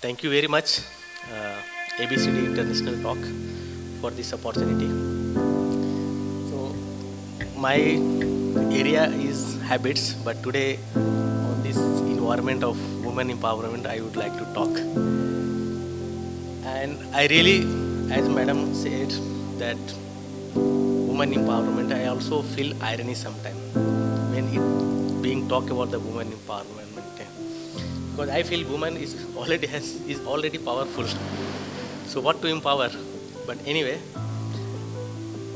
Thank you very much, ABCD International Talk, for this opportunity. So, my area is habits, but today on this environment of women empowerment, I would like to talk. And I really, as Madam said, that women empowerment, I also feel irony sometimes when it being talk about the women empowerment. Because I feel woman is already powerful. So what to empower? But anyway,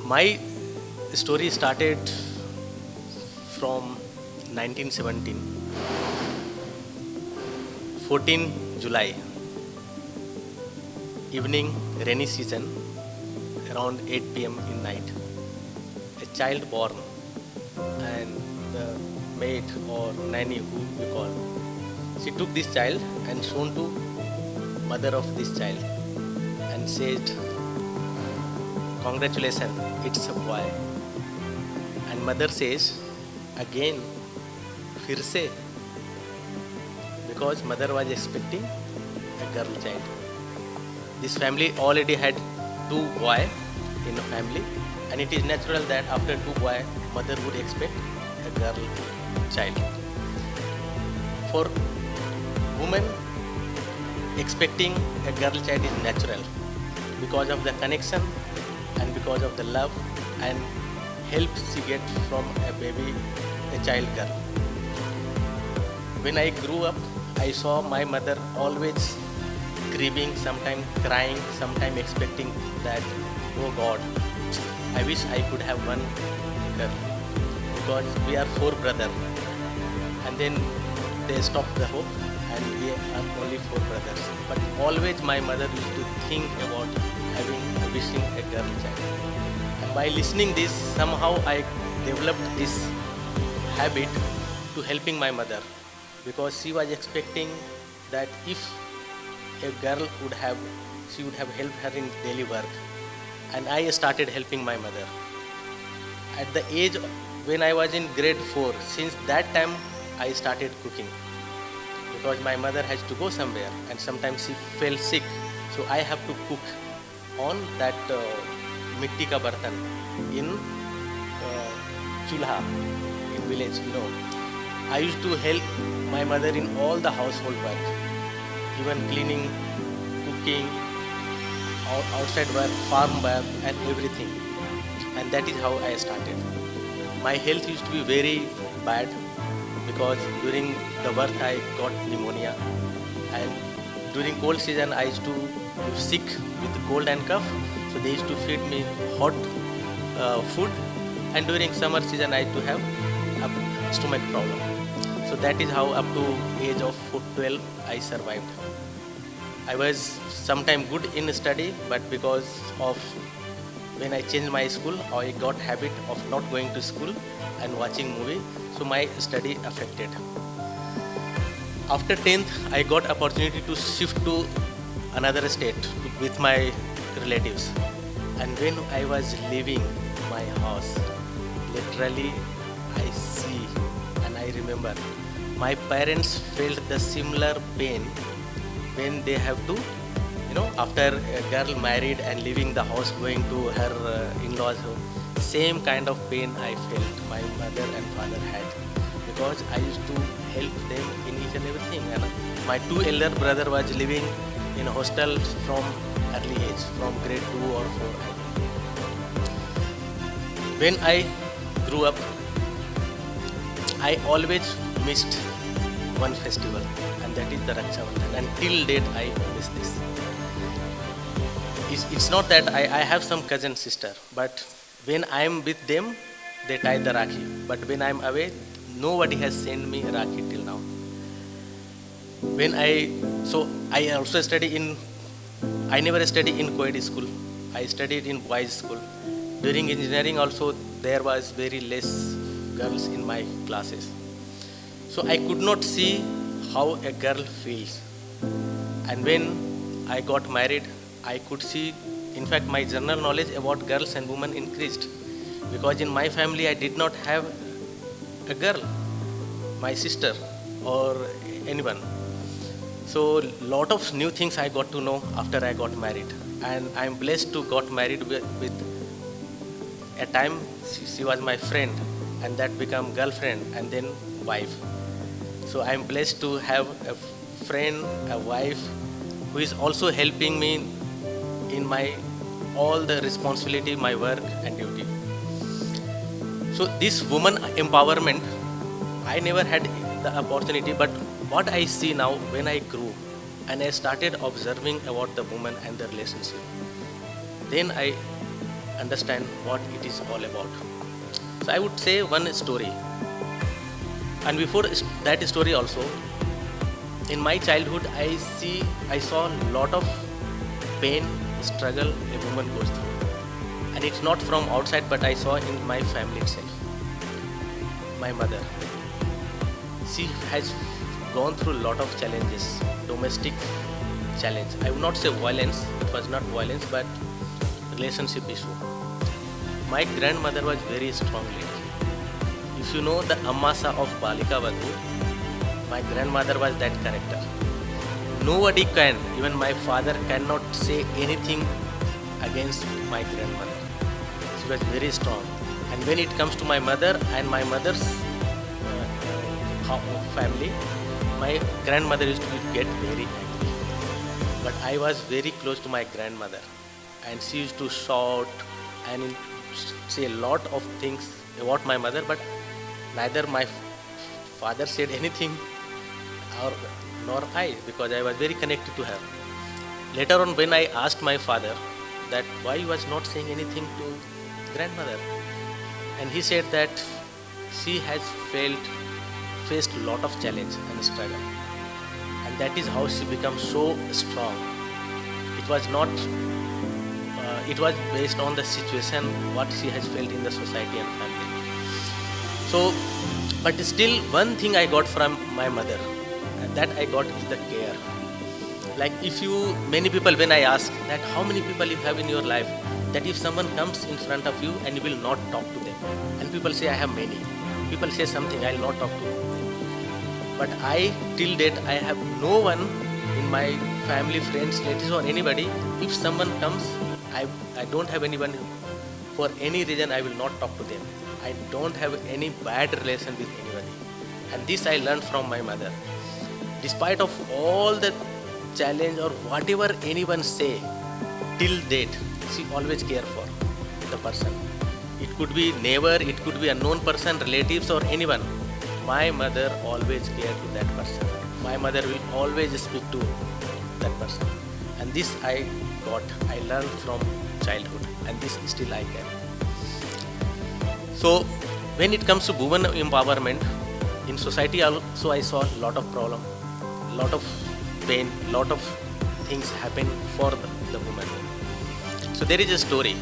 my story started from 1917, 14 July, evening, rainy season, around 8 p.m. in night. A child born, and the maid or nanny, who you call, she took this child and shown to mother of this child and said, "Congratulations, it's a boy." And mother says, "Again, फिर से," because mother was expecting a girl child. This family already had 2 boys in a family, and it is natural that after 2 boys, mother would expect a girl child. For women, expecting a girl child is natural because of the connection and because of the love and help she gets from a baby, a child girl. When I grew up, I saw my mother always grieving, sometimes crying, sometimes expecting that, oh God, I wish I could have one girl, because we are 4 brothers. And then they stopped the hope, and we are only 4 brothers. But always my mother used to think about wishing a girl child. And by listening this, somehow I developed this habit to helping my mother, because she was expecting that if a girl she would have helped her in daily work. And I started helping my mother. At the age when I was in grade 4, since that time I started cooking, because my mother has to go somewhere and sometimes she fell sick, so I have to cook on that mitti ka bartan in chulha in village, I used to help my mother in all the household work, even cleaning, cooking, outside work, farm work and everything. And that is how I started. My health used to be very bad, because during the birth I got pneumonia, and during cold season I used to be sick with cold and cough, so they used to feed me hot food, and during summer season I used to have a stomach problem. So that is how up to age of 12 I survived. I was sometime good in study, but because of when I changed my school, I got habit of not going to school and watching movie, so my study affected. After 10th, I got opportunity to shift to another state with my relatives. And when I was leaving my house, literally I see and I remember my parents felt the similar pain when they have to, after a girl married and leaving the house, going to her in-laws home. Same kind of pain I felt my mother and father had, because I used to help them in each and everything. And my 2 elder brother was living in a hostel from early age, from grade 2 or 4. When I grew up, I always missed one festival, and that is the Raksha Bandhan. And till date I miss this. It's not that I have some cousin sister, but when I am with them, they tie the Rakhi. But when I am away, nobody has sent me a Rakhi till now. I also I never studied in co-ed school. I studied in boys' school. During engineering also, there was very less girls in my classes. So I could not see how a girl feels. And when I got married, I could see, in fact, my general knowledge about girls and women increased, because in my family I did not have a girl, my sister or anyone. So lot of new things I got to know after I got married, and I'm blessed to got married with a time she was my friend, and that become girlfriend and then wife. So I'm blessed to have a friend, a wife who is also helping me in my all the responsibility, my work and duty. So this woman empowerment, I never had the opportunity, but what I see now when I grew and I started observing about the woman and the relationship, then I understand what it is all about. So I would say one story. And before that story also, in my childhood, I saw a lot of pain, struggle a woman goes through. And it's not from outside, but I saw in my family itself. My mother, she has gone through a lot of challenges, domestic challenge. I would not say violence, it was not violence, but relationship issue. My grandmother was very strong lady. If you know the Ammasa of Balika Vadhu, my grandmother was that character. Nobody can, even my father cannot say anything against my grandmother. She was very strong. And when it comes to my mother and my mother's family, my grandmother used to get very angry. But I was very close to my grandmother, and she used to shout and say a lot of things about my mother, but neither my father said anything nor I, because I was very connected to her. Later on, when I asked my father that why he was not saying anything to grandmother, and he said that she has faced a lot of challenge and struggle, and that is how she becomes so strong. It was not it was based on the situation what she has felt in the society and family. So, but still one thing I got from my mother, and that I got is the care. Like many people, when I ask that how many people you have in your life, that if someone comes in front of you and you will not talk to them, and people say I have many, people say something, I will not talk to them. But till date, I have no one in my family, friends, relatives or anybody, if someone comes, I don't have anyone, for any reason I will not talk to them. I don't have any bad relation with anybody. And this I learned from my mother. Despite of all the challenge or whatever anyone say, till date, she always care for the person. It could be neighbor, it could be unknown person, relatives or anyone. My mother always cared to that person. My mother will always speak to that person. And this I learned from childhood, and this still I can. So when it comes to women empowerment, in society also I saw a lot of problem, lot of pain, lot of things happen for the woman. So there is a story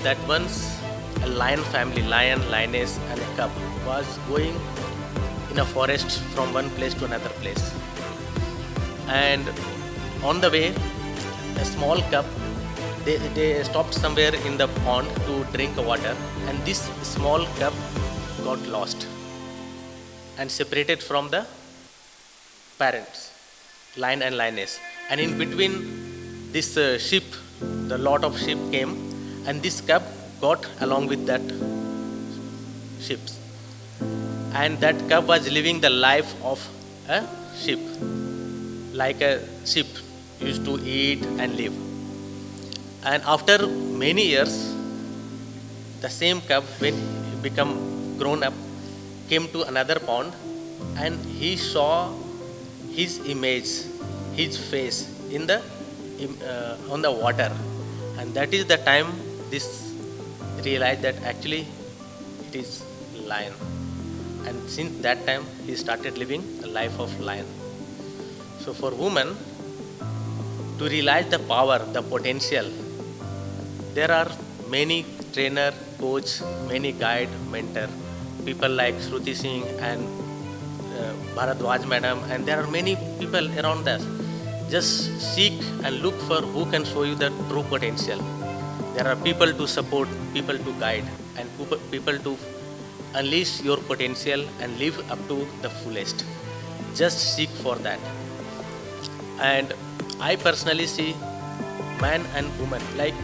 that once a lion family, lion, lioness and a cub was going in a forest from one place to another place. And on the way, a small cub, they stopped somewhere in the pond to drink water, and this small cub got lost and separated from the parents, lion and lioness. And in between this sheep, the lot of sheep came, and this cub got along with that sheep. And that cub was living the life of a sheep, like a sheep used to eat and live. And after many years, the same cub, when he become grown up, came to another pond, and he saw his image, his face in the on the water. And that is the time this realized that actually it is lion. And since that time, he started living the life of lion. So for women to realize the power, the potential, there are many trainer, coach, many guide, mentor, people like Shruti Singh and Bharadwaj madam, and there are many people around us. Just seek and look for who can show you the true potential. There are people to support, people to guide, and people to unleash your potential and live up to the fullest. Just seek for that. And I personally see man and woman like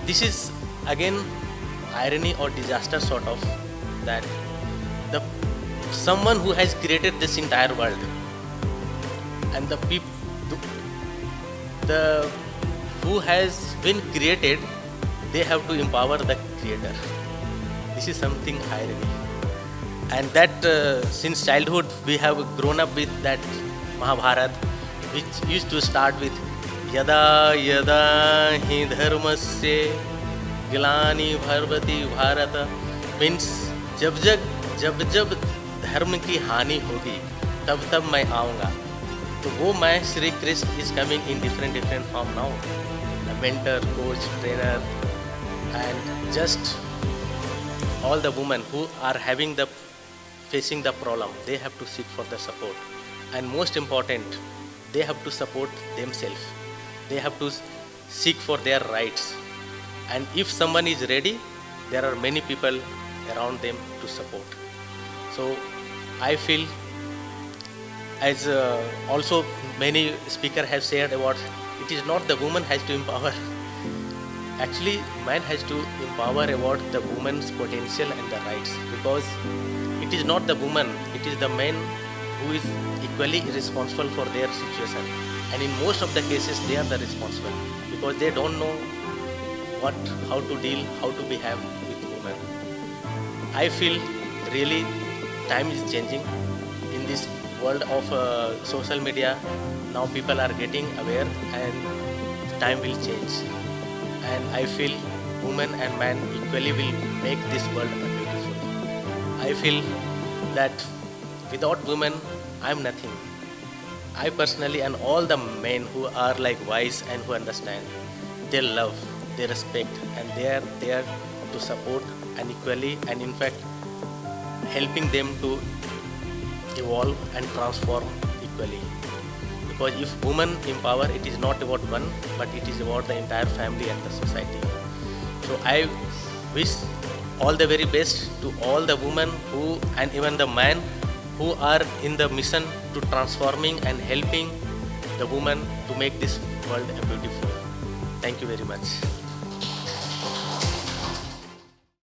this is again irony or disaster sort of that the someone who has created this entire world and the people the who has been created, they have to empower the creator. This is something irony, and that since childhood we have grown up with that Mahabharat, which used to start with yada yada hi dharmasya glani bharvati bharat, means जब जब धर्म की हानि होगी तब तब मैं आऊँगा. तो वो मैं Shri Krishna is coming in different form now, a mentor, coach, trainer, and just all the women who are having the facing the problem, they have to seek for the support, and most important, they have to support themselves. They have to seek for their rights, and if someone is ready, there are many people around them to support. So I feel, as also many speakers have said about, it is not the woman has to empower. Actually, man has to empower about the woman's potential and the rights, because it is not the woman, it is the man who is equally responsible for their situation. And in most of the cases, they are the responsible because they don't know how to deal, how to behave with women. I feel really time is changing in this world of social media. Now people are getting aware and time will change. And I feel women and man equally will make this world beautiful. I feel that without women, I am nothing. I personally, and all the men who are like wise and who understand, they love, they respect, and they are there to support and equally, and in fact, helping them to evolve and transform equally. Because if women empower, it is not about one, but it is about the entire family and the society. So I wish all the very best to all the women who, and even the men who are in the mission to transforming and helping the women to make this world beautiful. Thank you very much.